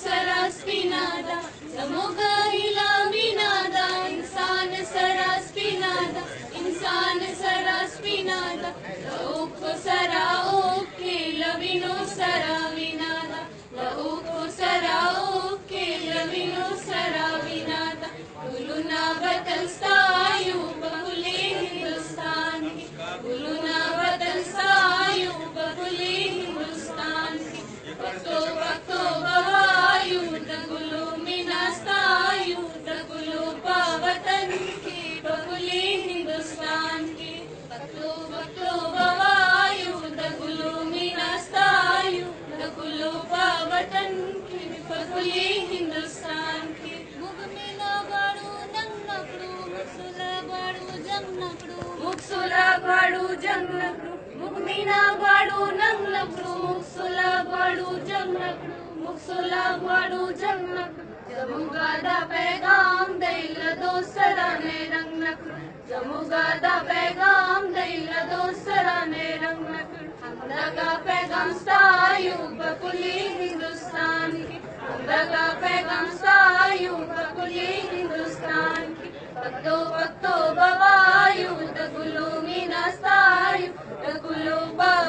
सरास पिनादा समोगा हिला विनादा इंसान सरास पिनादा इंसान सरास पिनादा लओको सरा ओके लविनो सरा विनादा लओको सरा ओके लविनो सरा विनादा गुलुना बदल सायु बकुले हिंदुस्तान की गुलुना बदल सायु बकुले हिंदुस्तान की पक्तो पक्तो बवायु दगुलो मिनास्तायु दगुलो पावतन की बकुले हिंदुस्तान की पक्तो पक्तो बवायु दगुलो मिनास्तायु दगुलो पावतन की बकुले हिंदुस्तान की मुगमिना गाड़ू नंगनकड़ू मुक्सुला गाड़ू जंगनकड़ू मुक्सुला गाड़ू जंगनकड़ू मुगमिना गाड़ू नंगनकड़ू मुक्सुला गाड़ू जंगनकड़ू मुक्सुला गाड़ू जंगनकड़ू जमुगादा पैगाम दैला दोसरा ने रंगनकड़ू जमुगादा पैगाम दैला दोसरा ने रंगनकड़ू हमदगा पैगाम सायु बकुली हिंदुस्तान की हमदगा पैगाम सायु बकुली हिंदुस्तान की पत्तो पत्तो बवायु दगुलो मीना सायु दगुलो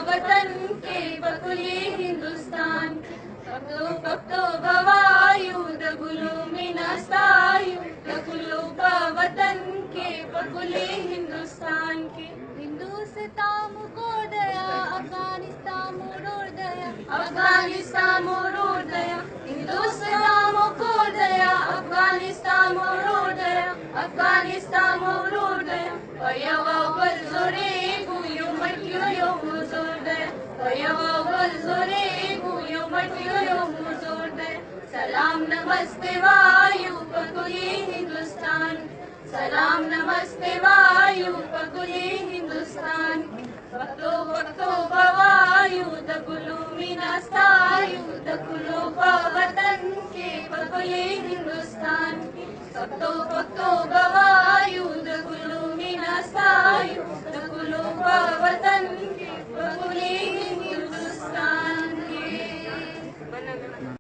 वतन के बकुली हिंदुस्तान की पत्तो पत्तो बवायु दगुलो मीना सायु दगुलो वतन के बकुली हिंदुस्तान की हिंदुस्तान मुकोदया अफगानिस्तान मुरोदया अफगानिस्तान मुरोदया हिंदुस्तान मुकोदया अफगानिस्तान मुरोदया अफगानिस्तान मुरोदया वयवा बलजोरे गुयो मटियो यो मुजोदया वयवा बलजोरे गुयो मटियो यो मुजोदया सलाम नमस्ते वायु बकुली हिंदुस्तान सलाम नमस्ते वायु बकुली हिंदुस्तान पक्तो पक्तो बवायु दगुलो मिनास्तायु दगुलो वतन के बकुली हिंदुस्तान पक्तो पक्तो बवायु दगुलो मिनास्तायु दगुलो वतन के बकुली हिंदुस्तान के